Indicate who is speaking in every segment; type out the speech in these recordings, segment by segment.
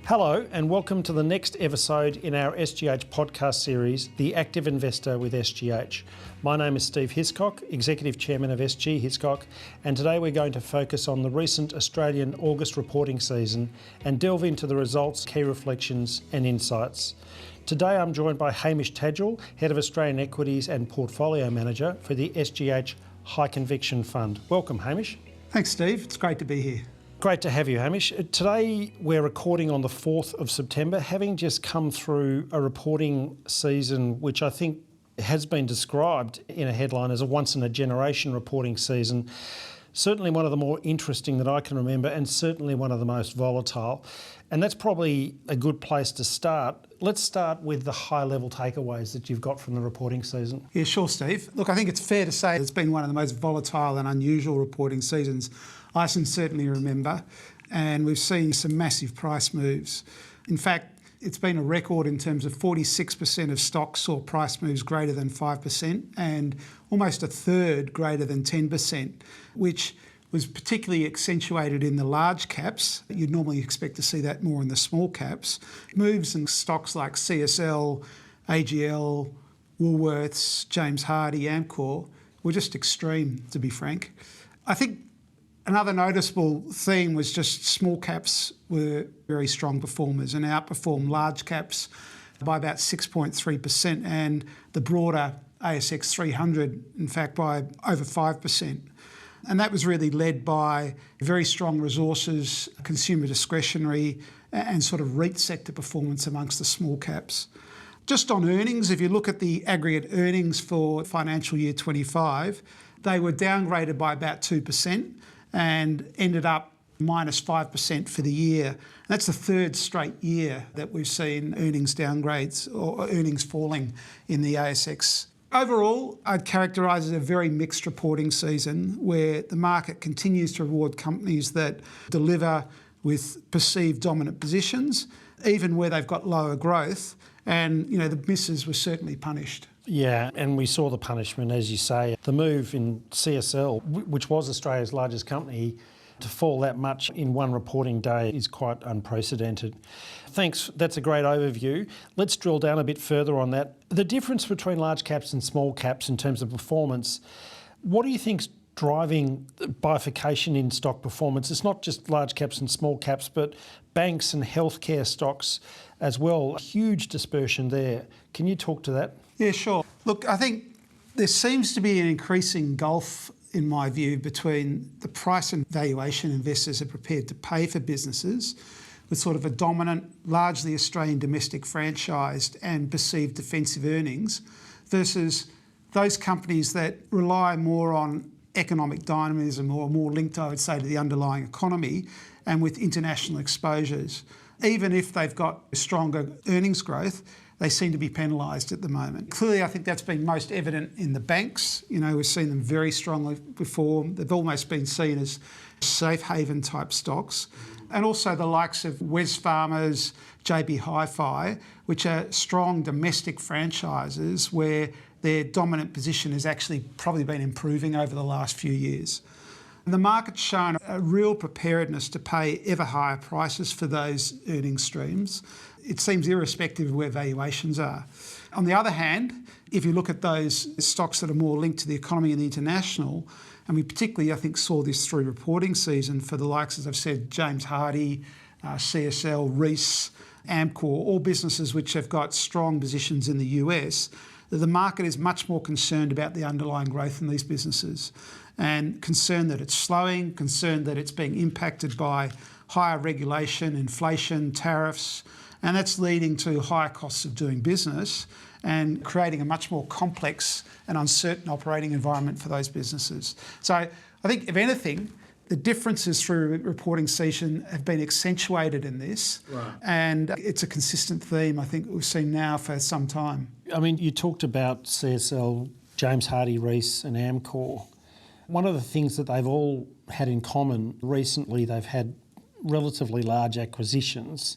Speaker 1: Hello and welcome to the next episode in our SGH podcast series, The Active Investor with SGH. My name is Steve Hiscock, Executive Chairman of SG Hiscock, and today we're going to focus on the recent Australian August reporting season and delve into the results, key reflections and insights. Today I'm joined by Hamish Tadgell, Head of Australian Equities and Portfolio Manager for the SGH High Conviction Fund. Welcome, Hamish.
Speaker 2: Thanks, Steve. It's great to be here.
Speaker 1: Great to have you, Hamish. Today we're recording on the 4th of September, having just come through a reporting season which I think has been described in a headline as a once-in-a-generation reporting season. Certainly one of the more interesting that I can remember and certainly one of the most volatile. And that's probably a good place to start. Let's start with the high-level takeaways that you've got from the reporting season.
Speaker 2: Yeah, sure, Steve. Look, I think it's fair to say it's been one of the most volatile and unusual reporting seasons I can certainly remember, and we've seen some massive price moves. In fact, it's been a record in terms of 46% of stocks saw price moves greater than 5% and almost a third greater than 10%, which was particularly accentuated in the large caps. You'd normally expect to see that more in the small caps. Moves in stocks like CSL, AGL, Woolworths, James Hardie, Amcor were just extreme, to be frank. I think another noticeable theme was just small caps were very strong performers and outperformed large caps by about 6.3% and the broader ASX 300, in fact, by over 5%. And that was really led by very strong resources, consumer discretionary and sort of REIT sector performance amongst the small caps. Just on earnings, if you look at the aggregate earnings for financial year 25, they were downgraded by about 2%. And ended up minus 5% for the year. That's the third straight year that we've seen earnings downgrades or earnings falling in the ASX. Overall, I'd characterise it as a very mixed reporting season where the market continues to reward companies that deliver with perceived dominant positions, even where they've got lower growth. And, the misses were certainly punished.
Speaker 1: Yeah, and we saw the punishment, as you say. The move in CSL, which was Australia's largest company, to fall that much in one reporting day is quite unprecedented. Thanks, that's a great overview. Let's drill down a bit further on that. The difference between large caps and small caps in terms of performance, what do you think's driving bifurcation in stock performance? It's not just large caps and small caps, but banks and healthcare stocks as well. Huge dispersion there. Can you talk to that?
Speaker 2: Yeah, sure. Look, I think there seems to be an increasing gulf, in my view, between the price and valuation investors are prepared to pay for businesses with sort of a dominant, largely Australian domestic franchised and perceived defensive earnings versus those companies that rely more on economic dynamism or more linked, I would say, to the underlying economy and with international exposures. Even if they've got stronger earnings growth, they seem to be penalised at the moment. Clearly, I think that's been most evident in the banks. We've seen them very strongly perform. They've almost been seen as safe haven type stocks. And also the likes of Wesfarmers, JB Hi-Fi, which are strong domestic franchises where their dominant position has actually probably been improving over the last few years. And the market's shown a real preparedness to pay ever higher prices for those earnings streams. It seems irrespective of where valuations are. On the other hand, if you look at those stocks that are more linked to the economy and the international, and we particularly, I think, saw this through reporting season for the likes, as I've said, James Hardie, CSL, REITs, Amcor, all businesses which have got strong positions in the US, that the market is much more concerned about the underlying growth in these businesses and concerned that it's slowing, concerned that it's being impacted by higher regulation, inflation, tariffs, and that's leading to higher costs of doing business and creating a much more complex and uncertain operating environment for those businesses. So I think, if anything, the differences through reporting season have been accentuated in this, right. And it's a consistent theme I think we've seen now for some time.
Speaker 1: I mean, you talked about CSL, James Hardie, Reece and Amcor. One of the things that they've all had in common recently, they've had relatively large acquisitions.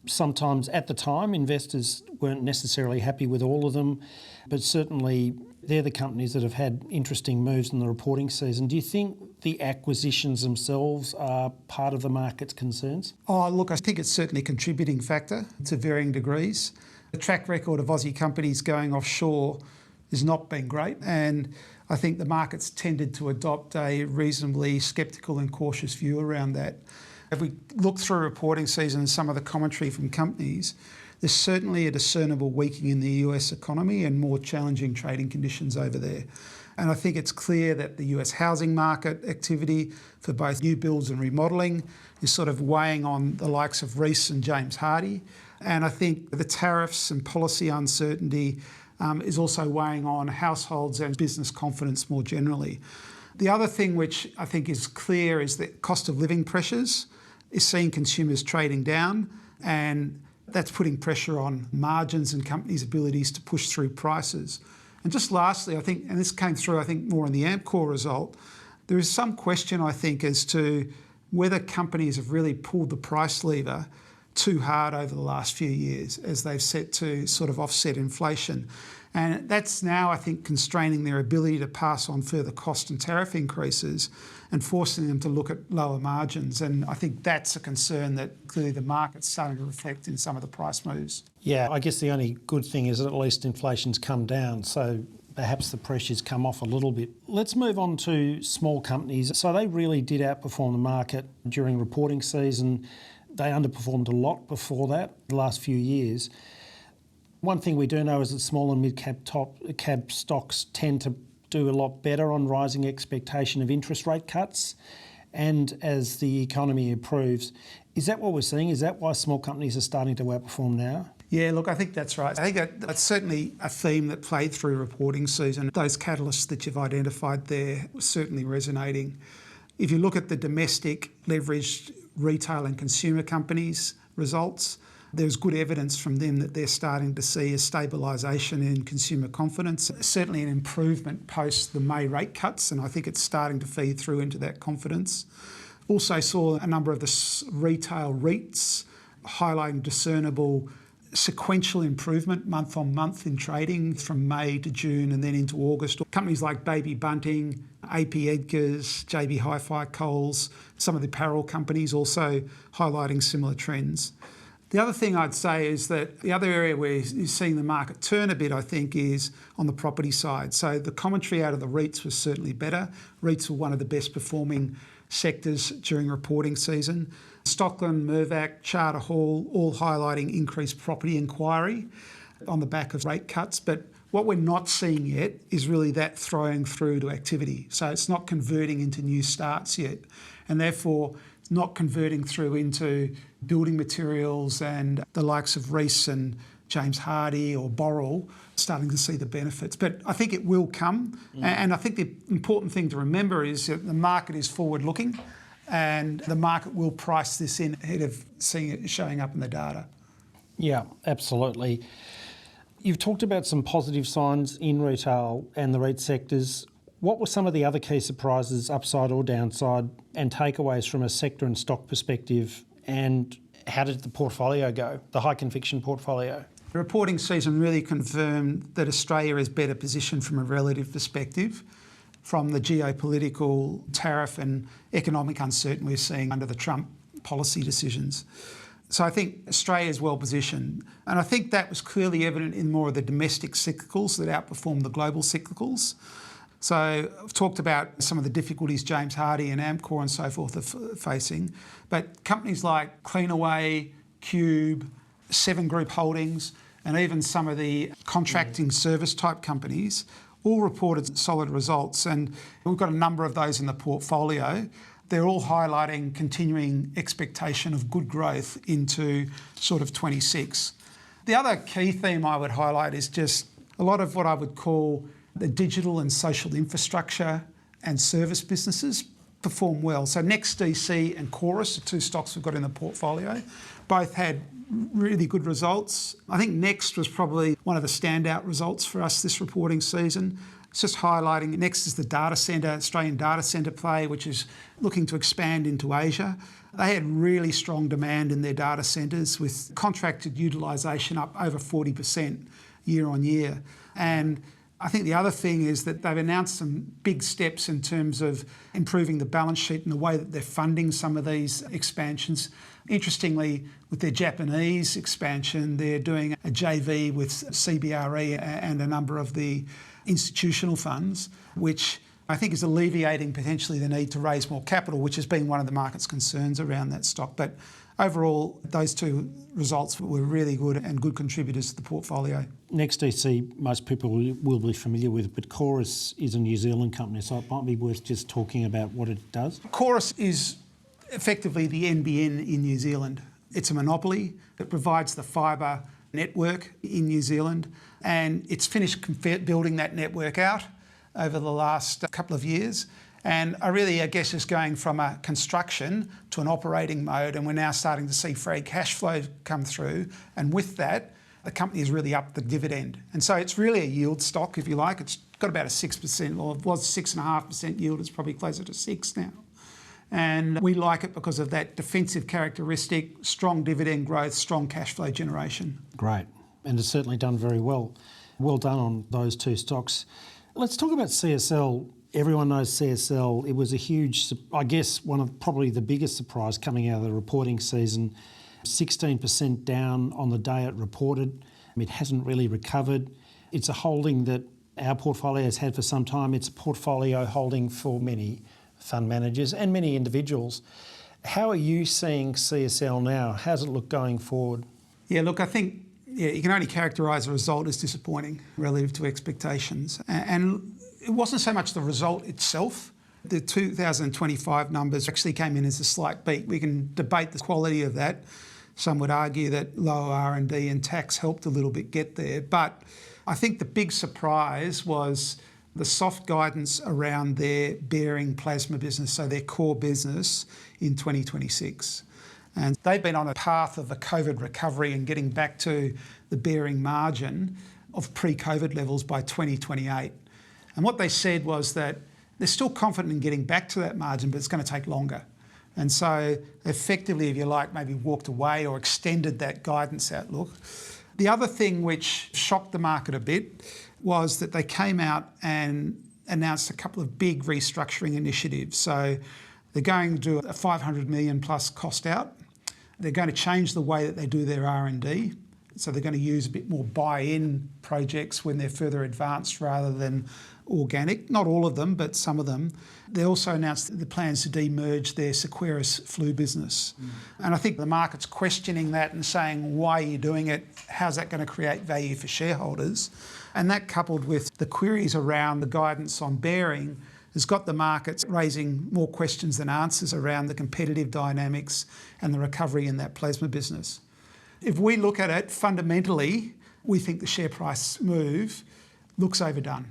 Speaker 1: Sometimes at the time, investors weren't necessarily happy with all of them, but certainly They're the companies that have had interesting moves in the reporting season. Do you think the acquisitions themselves are part of the market's concerns?
Speaker 2: Oh, look, I think it's certainly a contributing factor to varying degrees. The track record of Aussie companies going offshore has not been great, and I think the market's tended to adopt a reasonably sceptical and cautious view around that. If we look through reporting season and some of the commentary from companies, there's certainly a discernible weakening in the US economy and more challenging trading conditions over there. And I think it's clear that the US housing market activity for both new builds and remodelling is sort of weighing on the likes of REITs and James Hardie. And I think the tariffs and policy uncertainty is also weighing on households and business confidence more generally. The other thing which I think is clear is that cost of living pressures is seeing consumers trading down, and that's putting pressure on margins and companies' abilities to push through prices. And just lastly, I think, and this came through I think more in the Amcor result, there is some question I think as to whether companies have really pulled the price lever too hard over the last few years as they've set to sort of offset inflation. And that's now, I think, constraining their ability to pass on further cost and tariff increases and forcing them to look at lower margins. And I think that's a concern that clearly the market's starting to reflect in some of the price moves.
Speaker 1: Yeah, I guess the only good thing is that at least inflation's come down, so perhaps the pressure's come off a little bit. Let's move on to small companies. So they really did outperform the market during reporting season. They underperformed a lot before that, the last few years. One thing we do know is that small and mid-cap stocks tend to do a lot better on rising expectation of interest rate cuts and as the economy improves. Is that what we're seeing? Is that why small companies are starting to outperform now?
Speaker 2: Yeah, look, I think that's right. I think that's certainly a theme that played through reporting season. Those catalysts that you've identified there were certainly resonating. If you look at the domestic leveraged retail and consumer companies' results, there's good evidence from them that they're starting to see a stabilisation in consumer confidence, certainly an improvement post the May rate cuts, and I think it's starting to feed through into that confidence. Also saw a number of the retail REITs highlighting discernible sequential improvement month on month in trading from May to June and then into August. Companies like Baby Bunting, AP Edgar's, JB Hi-Fi, Coles, some of the apparel companies also highlighting similar trends. The other thing I'd say is that the other area where you're seeing the market turn a bit, I think, is on the property side. So the commentary out of the REITs was certainly better. REITs were one of the best performing sectors during reporting season. Stockland, Mirvac, Charter Hall, all highlighting increased property inquiry on the back of rate cuts. But what we're not seeing yet is really that throwing through to activity. So it's not converting into new starts yet, and therefore not converting through into building materials and the likes of Reece and James Hardie or Boral starting to see the benefits. But I think it will come. And I think the important thing to remember is that the market is forward-looking and the market will price this in ahead of seeing it showing up in the data.
Speaker 1: Yeah, absolutely. You've talked about some positive signs in retail and the REIT sectors. What were some of the other key surprises, upside or downside, and takeaways from a sector and stock perspective, and how did the portfolio go, the high conviction portfolio?
Speaker 2: The reporting season really confirmed that Australia is better positioned from a relative perspective from the geopolitical, tariff and economic uncertainty we're seeing under the Trump policy decisions. So I think Australia is well positioned. And I think that was clearly evident in more of the domestic cyclicals that outperformed the global cyclicals. So I've talked about some of the difficulties James Hardie and Amcor and so forth are facing, but companies like Cleanaway, Cube, Seven Group Holdings, and even some of the contracting service type companies all reported solid results, and we've got a number of those in the portfolio. They're all highlighting continuing expectation of good growth into sort of 26. The other key theme I would highlight is just a lot of what I would call the digital and social infrastructure and service businesses perform well. So NEXTDC and Chorus, the two stocks we've got in the portfolio, both had really good results. I think Next was probably one of the standout results for us this reporting season. It's just highlighting Next is the data centre, Australian data centre play, which is looking to expand into Asia. They had really strong demand in their data centres with contracted utilisation up over 40% year on year. And I think the other thing is that they've announced some big steps in terms of improving the balance sheet and the way that they're funding some of these expansions. Interestingly, with their Japanese expansion, they're doing a JV with CBRE and a number of the institutional funds, which I think is alleviating potentially the need to raise more capital, which has been one of the market's concerns around that stock. But overall, those two results were really good and good contributors to the portfolio.
Speaker 1: NEXTDC, most people will be familiar with, but Chorus is a New Zealand company, so it might be worth just talking about what it does.
Speaker 2: Chorus is effectively the NBN in New Zealand. It's a monopoly. It provides the fibre network in New Zealand, and it's finished building that network out over the last couple of years. And I guess, is going from a construction to an operating mode, and we're now starting to see free cash flow come through. And with that, the company has really upped the dividend. And so it's really a yield stock, if you like. It's got about a 6%, or it was 6.5% yield. It's probably closer to 6 now. And we like it because of that defensive characteristic, strong dividend growth, strong cash flow generation.
Speaker 1: Great. And it's certainly done very well. Well done on those two stocks. Let's talk about CSL. Everyone knows CSL. It was a huge, I guess, one of probably the biggest surprise coming out of the reporting season. 16% down on the day it reported. It hasn't really recovered. It's a holding that our portfolio has had for some time. It's a portfolio holding for many fund managers and many individuals. How are you seeing CSL now? How's it look going forward?
Speaker 2: Yeah, look, I think you can only characterise the result as disappointing relative to expectations. And it wasn't so much the result itself. The 2025 numbers actually came in as a slight beat. We can debate the quality of that. Some would argue that lower R&D and tax helped a little bit get there. But I think the big surprise was the soft guidance around their bearing plasma business, so their core business in 2026. And they've been on a path of a COVID recovery and getting back to the bearing margin of pre-COVID levels by 2028. And what they said was that they're still confident in getting back to that margin, but it's going to take longer. And so effectively, if you like, maybe walked away or extended that guidance outlook. The other thing which shocked the market a bit was that they came out and announced a couple of big restructuring initiatives. So they're going to do a 500 million plus cost out. They're going to change the way that they do their R&D. So they're going to use a bit more buy-in projects when they're further advanced rather than organic. Not all of them, but some of them. They also announced the plans to demerge their Seqirus flu business. And I think the market's questioning that and saying, why are you doing it? How's that going to create value for shareholders? And that, coupled with the queries around the guidance on bearing, has got the markets raising more questions than answers around the competitive dynamics and the recovery in that plasma business. If we look at it fundamentally, we think the share price move looks overdone.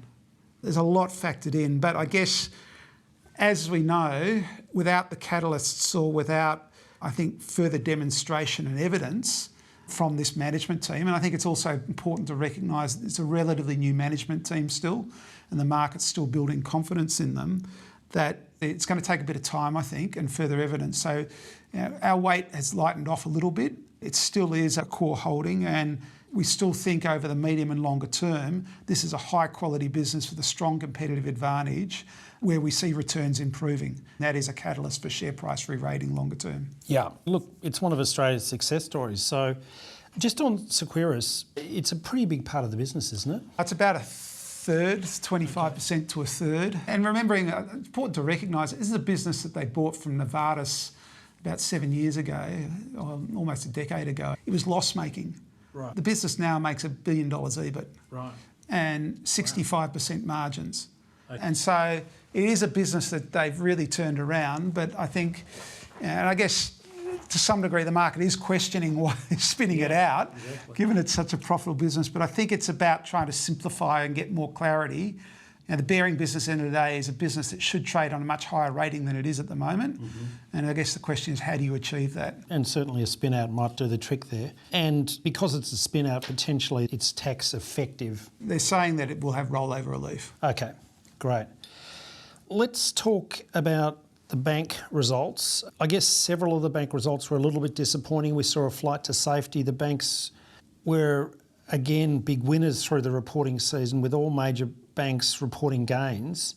Speaker 2: There's a lot factored in, but I guess, as we know, without the catalysts or without, I think, further demonstration and evidence from this management team, and I think it's also important to recognise that it's a relatively new management team still, and the market's still building confidence in them, that it's going to take a bit of time, I think, and further evidence. So our weight has lightened off a little bit. It still is a core holding, and we still think over the medium and longer term, this is a high quality business with a strong competitive advantage where we see returns improving. That is a catalyst for share price re-rating longer term.
Speaker 1: Yeah, look, it's one of Australia's success stories. So just on Seqirus, it's a pretty big part of the business, isn't it?
Speaker 2: It's about a third, 25% to a third. And remembering, it's important to recognise, this is a business that they bought from Novartis about 7 years ago, or almost a decade ago. It was loss-making.
Speaker 1: Right.
Speaker 2: The business now makes $1 billion EBIT.
Speaker 1: Right.
Speaker 2: And 65% margins. Okay. And so it is a business that they've really turned around, but I think, and I guess to some degree the market is questioning why they're spinning it out, given it's such a profitable business. But I think it's about trying to simplify and get more clarity. Now, the bearing business end of the day is a business that should trade on a much higher rating than it is at the moment. And I guess the question is, how do you achieve that?
Speaker 1: And certainly a spin out might do the trick there. And because it's a spin out, potentially it's tax effective.
Speaker 2: They're saying that it will have rollover relief.
Speaker 1: Okay, great. Let's talk about the bank results. I guess several of the bank results were a little bit disappointing. We saw a flight to safety. The banks were, again, big winners through the reporting season, with all major banks reporting gains.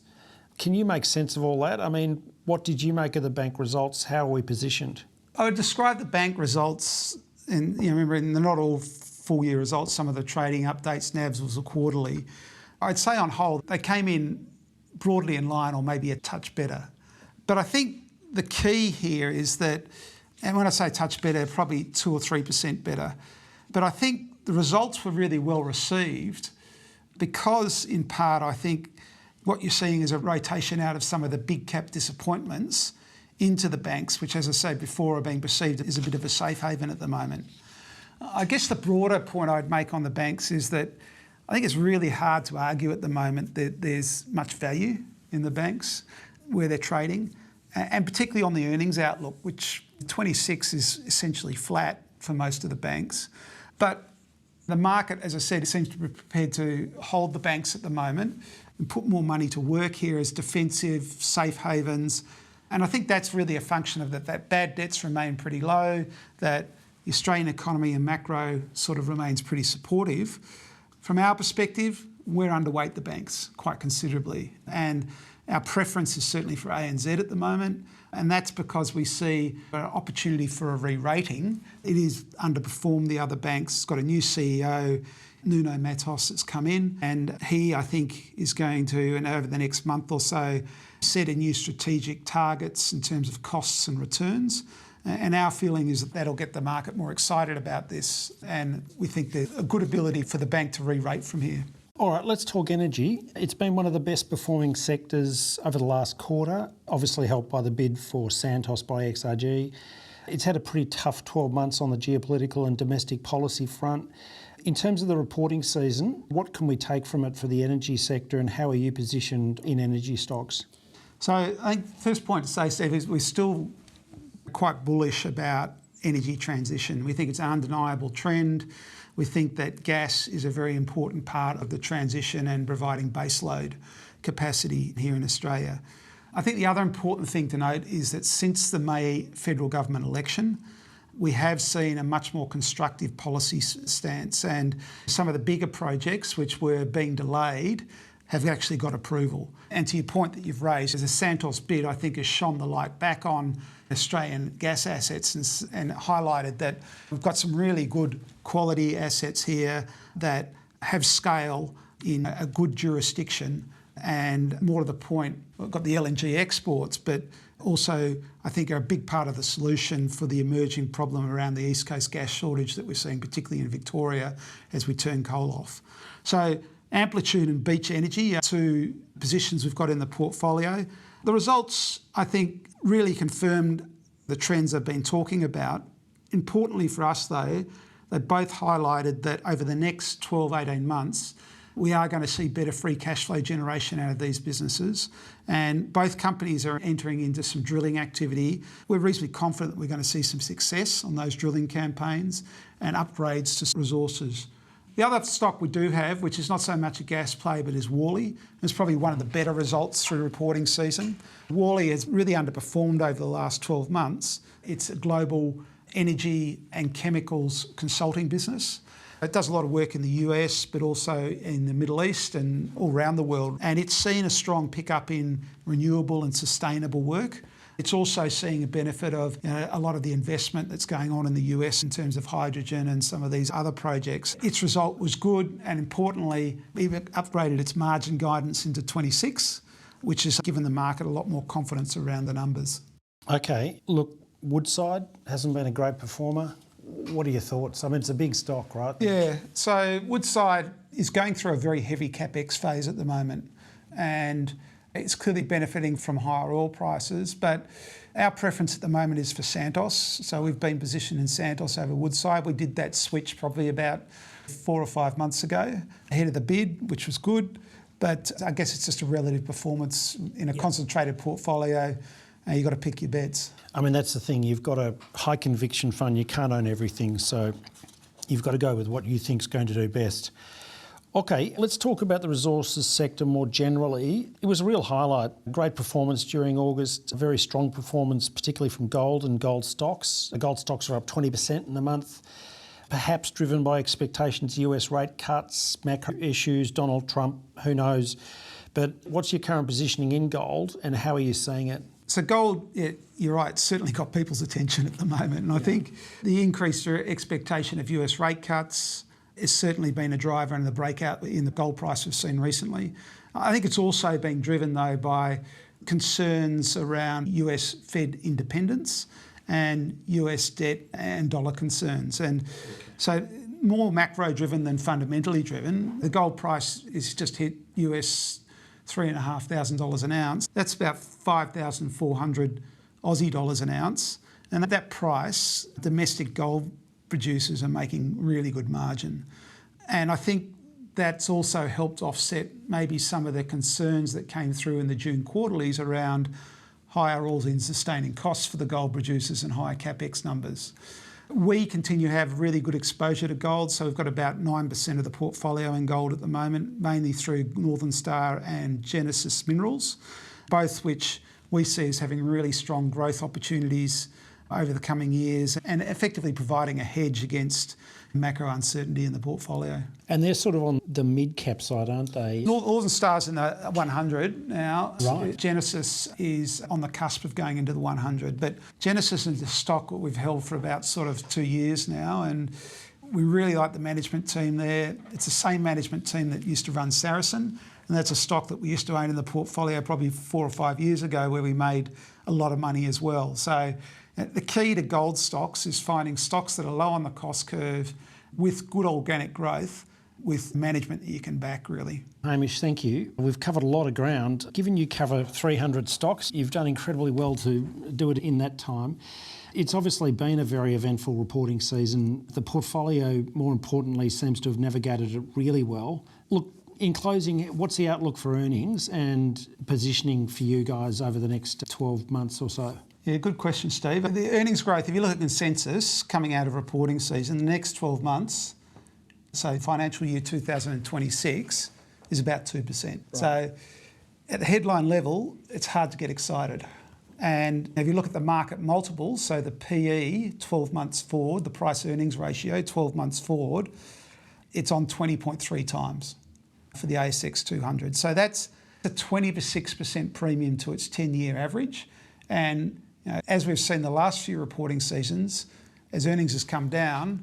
Speaker 1: Can you make sense of all that? I mean, what did you make of the bank results? How are we positioned?
Speaker 2: I would describe the bank results, and remember, they're not all full year results. Some of the trading updates, NAVs was a quarterly. I'd say on whole, they came in broadly in line or maybe a touch better. But I think the key here is that, and when I say touch better, probably 2 or 3% better. But I think the results were really well received because, in part, I think what you're seeing is a rotation out of some of the big cap disappointments into the banks, which, as I said before, are being perceived as a bit of a safe haven at the moment. I guess the broader point I'd make on the banks is that I think it's really hard to argue at the moment that there's much value in the banks where they're trading, and particularly on the earnings outlook, which 26 is essentially flat for most of the banks. But the market, as I said, seems to be prepared to hold the banks at the moment and put more money to work here as defensive, safe havens. And I think that's really a function of that bad debts remain pretty low, that the Australian economy and macro sort of remains pretty supportive. From our perspective, we're underweight the banks quite considerably. And our preference is certainly for ANZ at the moment. And that's because we see an opportunity for a re-rating. It is underperformed the other banks. It's got a new CEO, Nuno Matos, that's come in. And he, I think, is going to, and over the next month or so, set a new strategic targets in terms of costs and returns. And our feeling is that that'll get the market more excited about this. And we think there's a good ability for the bank to re-rate from here.
Speaker 1: All right, let's talk energy. It's been one of the best performing sectors over the last quarter, obviously helped by the bid for Santos by XRG. It's had a pretty tough 12 months on the geopolitical and domestic policy front. In terms of the reporting season, what can we take from it for the energy sector, and how are you positioned in energy stocks?
Speaker 2: So I think the first point to say, Steve, is we're still quite bullish about energy transition. We think it's an undeniable trend. We think that gas is a very important part of the transition and providing baseload capacity here in Australia. I think the other important thing to note is that since the May federal government election, we have seen a much more constructive policy stance, and some of the bigger projects which were being delayed have actually got approval. And to your point that you've raised, as a Santos bid, I think has shone the light back on Australian gas assets and highlighted that we've got some really good quality assets here that have scale in a good jurisdiction. And more to the point, we've got the LNG exports, but also I think are a big part of the solution for the emerging problem around the East Coast gas shortage that we're seeing, particularly in Victoria, as we turn coal off. So Amplitude and Beach Energy are two positions we've got in the portfolio. The results, I think, really confirmed the trends I've been talking about. Importantly for us, though, they both highlighted that over the next 12, 18 months, we are going to see better free cash flow generation out of these businesses. And both companies are entering into some drilling activity. We're reasonably confident that we're going to see some success on those drilling campaigns and upgrades to resources. The other stock we do have, which is not so much a gas play, but is Worley. It's probably one of the better results through reporting season. Worley has really underperformed over the last 12 months. It's a global energy and chemicals consulting business. It does a lot of work in the US, but also in the Middle East and all around the world. And it's seen a strong pickup in renewable and sustainable work. It's also seeing a benefit of a lot of the investment that's going on in the US in terms of hydrogen and some of these other projects. Its result was good, and importantly, even upgraded its margin guidance into 26, which has given the market a lot more confidence around the numbers.
Speaker 1: Okay, look, Woodside hasn't been a great performer. What are your thoughts? I mean, it's a big stock, right?
Speaker 2: Yeah, so Woodside is going through a very heavy CapEx phase at the moment, and it's clearly benefiting from higher oil prices, but our preference at the moment is for Santos. So we've been positioned in Santos over Woodside. We did that switch probably about 4 or 5 months ago, ahead of the bid, which was good. But I guess it's just a relative performance in a concentrated portfolio. You've got to pick your bets.
Speaker 1: I mean, that's the thing. You've got a high conviction fund. You can't own everything. So you've got to go with what you think's going to do best. Okay, let's talk about the resources sector more generally. It was a real highlight. Great performance during August, a very strong performance, particularly from gold and gold stocks. The gold stocks are up 20% in the month. perhaps driven by expectations, US rate cuts, macro issues, Donald Trump, who knows. But what's your current positioning in gold and how are you seeing it?
Speaker 2: So gold, yeah, you're right, certainly got people's attention at the moment. And I think the increased expectation of US rate cuts has certainly been a driver in the breakout in the gold price we've seen recently. I think it's also been driven though by concerns around US Fed independence and US debt and dollar concerns. And so more macro driven than fundamentally driven. The gold price is just hit US $3,500 an ounce. That's about 5,400 Aussie dollars an ounce. And at that price, domestic gold producers are making really good margin. And I think that's also helped offset maybe some of the concerns that came through in the June quarterlies around higher all-in sustaining costs for the gold producers and higher capex numbers. We continue to have really good exposure to gold, so we've got about 9% of the portfolio in gold at the moment, mainly through Northern Star and Genesis Minerals, both which we see as having really strong growth opportunities over the coming years and effectively providing a hedge against macro uncertainty in the portfolio.
Speaker 1: And they're sort of on the mid-cap side, aren't they?
Speaker 2: Northern Star's in the 100 now.
Speaker 1: Right.
Speaker 2: Genesis is on the cusp of going into the 100. But Genesis is a stock that we've held for about sort of 2 years now, and we really like the management team there. It's the same management team that used to run Saracen, and that's a stock that we used to own in the portfolio probably 4 or 5 years ago where we made a lot of money as well. So the key to gold stocks is finding stocks that are low on the cost curve with good organic growth, with management that you can back, really.
Speaker 1: Hamish, thank you. We've covered a lot of ground. Given you cover 300 stocks, you've done incredibly well to do it in that time. It's obviously been a very eventful reporting season. The portfolio, more importantly, seems to have navigated it really well. Look, in closing, what's the outlook for earnings and positioning for you guys over the next 12 months or so?
Speaker 2: Yeah, good question, Steve. The earnings growth, if you look at consensus coming out of reporting season, the next 12 months, so financial year 2026, is about 2%. Right. So at the headline level, it's hard to get excited. And if you look at the market multiples, so the PE, 12 months forward, the price earnings ratio, 12 months forward, it's on 20.3 times for the ASX 200. So that's a 26% premium to its 10-year average. And as we've seen the last few reporting seasons, as earnings has come down,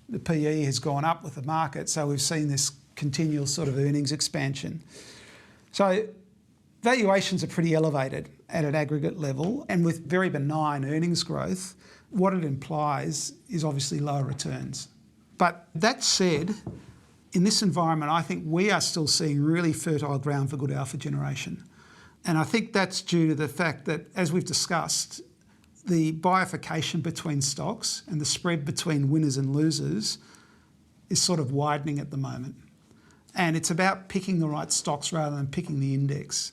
Speaker 2: the PE has gone up with the market. So we've seen this continual sort of earnings expansion. So valuations are pretty elevated at an aggregate level, and with very benign earnings growth, what it implies is obviously lower returns. But that said, in this environment, I think we are still seeing really fertile ground for good alpha generation. And I think that's due to the fact that, as we've discussed, the bifurcation between stocks and the spread between winners and losers is sort of widening at the moment. And it's about picking the right stocks rather than picking the index.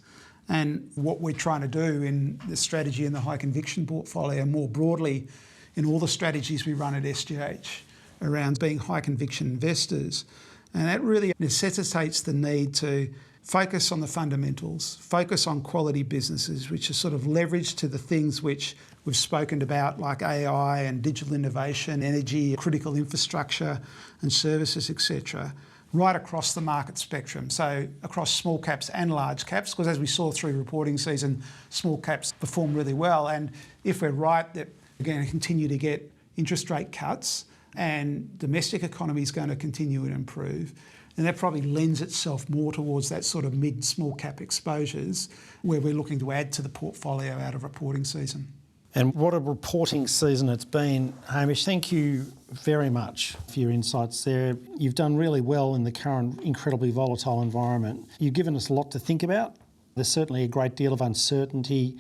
Speaker 2: And what we're trying to do in the strategy in the high conviction portfolio, more broadly in all the strategies we run at SGH around being high conviction investors, and that really necessitates the need to focus on the fundamentals, focus on quality businesses, which are sort of leveraged to the things which we've spoken about, like AI and digital innovation, energy, critical infrastructure and services, etc., right across the market spectrum. So across small caps and large caps, because as we saw through reporting season, small caps perform really well. And if we're right that we're going to continue to get interest rate cuts and domestic economy is going to continue to improve, and that probably lends itself more towards that sort of mid-small cap exposures where we're looking to add to the portfolio out of reporting season.
Speaker 1: And what a reporting season it's been. Hamish, thank you very much for your insights there. You've done really well in the current incredibly volatile environment. You've given us a lot to think about. There's certainly a great deal of uncertainty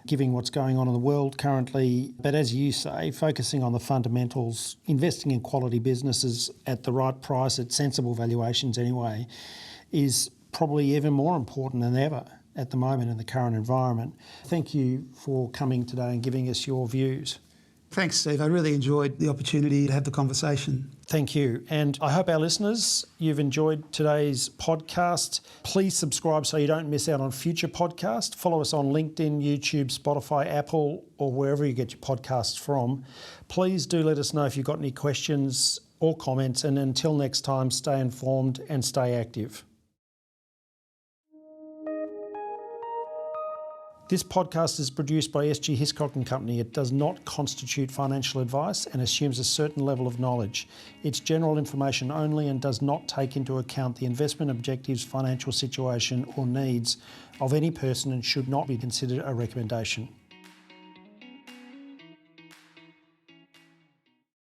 Speaker 1: given what's going on in the world currently. But as you say, focusing on the fundamentals, investing in quality businesses at the right price, at sensible valuations anyway, is probably even more important than ever at the moment in the current environment. Thank you for coming today and giving us your views.
Speaker 2: Thanks, Steve. I really enjoyed the opportunity to have the conversation.
Speaker 1: Thank you. And I hope our listeners, you've enjoyed today's podcast. Please subscribe so you don't miss out on future podcasts. Follow us on LinkedIn, YouTube, Spotify, Apple, or wherever you get your podcasts from. Please do let us know if you've got any questions or comments, and until next time, stay informed and stay active. This podcast is produced by SG Hiscock and Company. It does not constitute financial advice and assumes a certain level of knowledge. It's general information only and does not take into account the investment objectives, financial situation or needs of any person and should not be considered a recommendation.